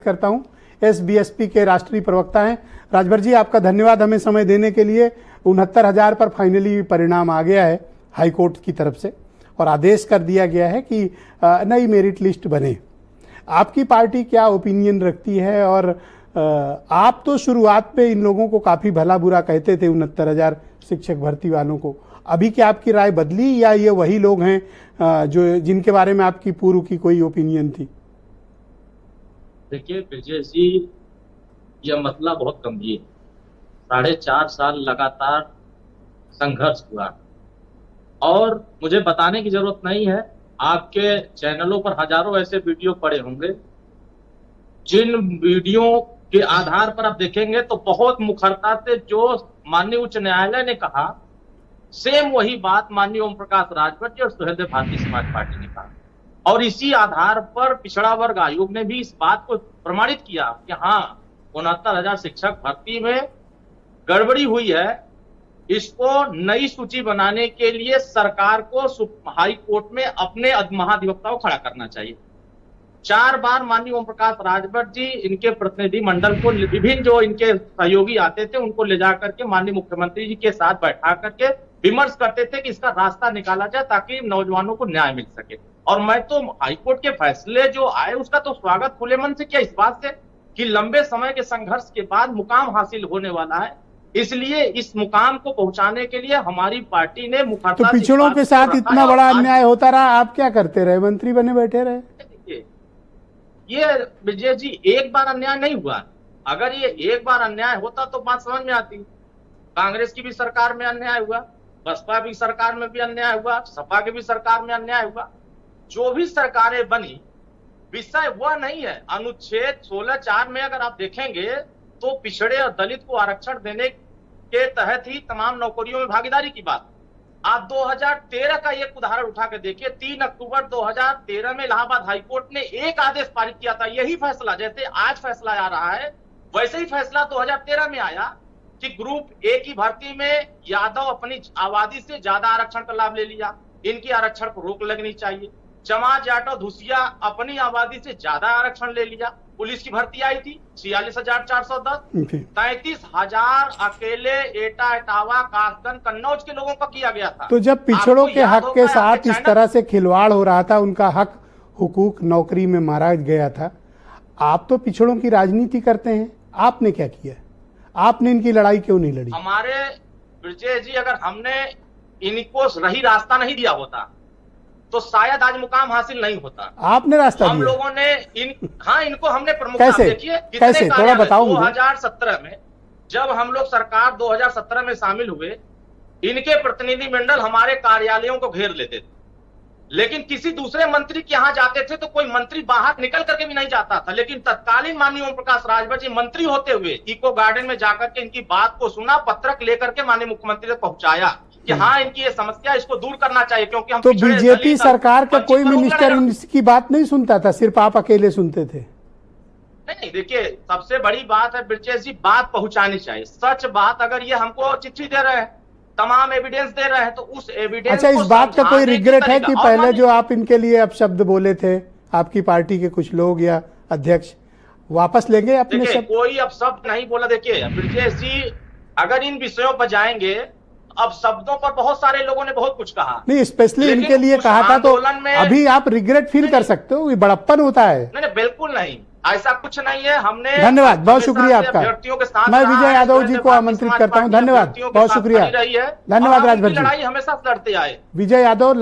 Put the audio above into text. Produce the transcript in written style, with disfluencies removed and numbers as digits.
करता हूं। एसबीएसपी के राष्ट्रीय प्रवक्ता हैं राजभर जी, आपका धन्यवाद हमें समय देने के लिए। 69,000 पर फाइनली परिणाम आ गया है हाईकोर्ट की तरफ से और आदेश कर दिया गया है कि नई मेरिट लिस्ट बने। आपकी पार्टी क्या ओपिनियन रखती है? और आप तो शुरुआत में इन लोगों को काफ़ी भला बुरा कहते थे, 69,000 शिक्षक भर्ती वालों को। अभी क्या आपकी राय बदली या ये वही लोग हैं जो जिनके बारे में आपकी पूर्व की कोई ओपिनियन थी? देखिए विजय जी, यह मसला बहुत गंभीर है। 4.5 साल लगातार संघर्ष हुआ और मुझे बताने की जरूरत नहीं है, आपके चैनलों पर हजारों ऐसे वीडियो पड़े होंगे जिन वीडियो के आधार पर आप देखेंगे तो बहुत मुखरता से जो माननीय उच्च न्यायालय ने कहा, सेम वही बात माननीय ओम प्रकाश राजभर जी और सुहेलदेव भारतीय समाज पार्टी ने कहा। और इसी आधार पर पिछड़ा वर्ग आयोग ने भी इस बात को प्रमाणित किया कि हाँ, 69,000 शिक्षक भर्ती में गड़बड़ी हुई है। इसको नई सूची बनाने के लिए सरकार को हाई कोर्ट में अपने महाधिवक्ता को खड़ा करना चाहिए। 4 बार माननीय ओम प्रकाश राजभर जी इनके प्रतिनिधि मंडल को, विभिन्न जो इनके सहयोगी आते थे उनको ले जा करके माननीय मुख्यमंत्री जी के साथ बैठा करके विमर्श करते थे कि इसका रास्ता निकाला जाए ताकि नौजवानों को न्याय मिल सके। और मैं तो हाईकोर्ट के फैसले जो आए उसका तो स्वागत खुले मन से किया, इस बात से कि लंबे समय के संघर्ष के बाद मुकाम हासिल होने वाला है। इसलिए इस मुकाम को पहुंचाने के लिए हमारी पार्टी ने मुखरता तो पिछड़ों के साथ इतना बड़ा अन्याय होता रहा, आप क्या करते रहे? मंत्री बने बैठे रहे? ये विजय जी, एक बार अन्याय नहीं हुआ। अगर ये एक बार अन्याय होता तो बात समझ में आती। कांग्रेस की भी सरकार में अन्याय हुआ, बसपा की सरकार में भी अन्याय हुआ, सपा की भी सरकार में अन्याय हुआ। जो भी सरकारें बनी, विषय वह नहीं है। अनुच्छेद 16(4) में अगर आप देखेंगे तो पिछड़े और दलित को आरक्षण देने के तहत ही तमाम नौकरियों में भागीदारी की बात। आप 2013 का एक उदाहरण उठा के देखिए। 3 अक्टूबर 2013 में इलाहाबाद हाईकोर्ट ने एक आदेश पारित किया था। यही फैसला, जैसे आज फैसला आ रहा है वैसे ही फैसला 2013 में आया कि ग्रुप ए की भर्ती में यादव अपनी आबादी से ज्यादा आरक्षण का लाभ ले लिया, इनकी आरक्षण को रोक लगनी चाहिए। चमार जाटव धुसिया अपनी आबादी से ज्यादा आरक्षण ले लिया। पुलिस की भर्ती आई थी 46,410, 33,000 अकेले एटा, इटावा, कासगंज, कन्नौज के लोगों का किया गया था। तो जब पिछड़ों के हक के साथ इस तरह से खिलवाड़ हो रहा था, उनका हक हुकूक नौकरी में मारा गया था, आप तो पिछड़ों की राजनीति करते हैं, आपने क्या किया? आपने इनकी लड़ाई क्यों नहीं लड़ी? हमारे विजय जी, अगर हमने इनको सही रास्ता नहीं दिया होता तो शायद आज मुकाम हासिल नहीं होता। आपने रास्ता दिया? हम लोगों ने इनको हमने प्रमुख कैसे? देखिए कैसे थोड़ा बताओ। 2017 में जब हम लोग सरकार 2017 में शामिल हुए, इनके प्रतिनिधि मंडल हमारे कार्यालयों को घेर लेते थे, लेकिन किसी दूसरे मंत्री के यहाँ जाते थे तो कोई मंत्री बाहर निकल करके भी नहीं जाता था। लेकिन तत्कालीन माननीय ओम प्रकाश राजभर जी मंत्री होते हुए इको गार्डन में जाकर के इनकी बात को सुना, पत्रक लेकर के माननीय मुख्यमंत्री तक पहुंचाया कि हाँ, इनकी ये समस्या, इसको दूर करना चाहिए। क्योंकि हम तो बीजेपी सरकार का कोई मिनिस्टर इसकी बात नहीं सुनता था, सिर्फ आप अकेले सुनते थे? नहीं, देखिए सबसे बड़ी बात है ब्रिजेश जी, बात पहुंचानी चाहिए। सच बात, अगर ये हमको चिट्ठी दे रहे हैं, तमाम एविडेंस दे रहे हैं, तो उस एविडेंस अच्छा, इस बात का कोई रिग्रेट है कि पहले जो आप इनके लिए अपशब्द बोले थे, आपकी पार्टी के कुछ लोग या अध्यक्ष, वापस लेंगे अपने शब्द? कोई अपशब्द नहीं बोला। देखिए ब्रिजेश जी, अगर इन विषयों पर जाएंगे, अब शब्दों पर बहुत सारे लोगों ने बहुत कुछ कहा, नहीं स्पेशली इनके लिए कहा था, तो अभी आप रिग्रेट फील कर सकते हो? ये बड़प्पन होता है? नहीं, बिल्कुल नहीं, ऐसा कुछ नहीं है। हमने धन्यवाद, बहुत शुक्रिया आपका। मैं विजय यादव जी को आमंत्रित करता हूं। धन्यवाद, बहुत शुक्रिया। धन्यवाद राजभर जी। लड़ाई हमेशा लड़ते आए। विजय यादव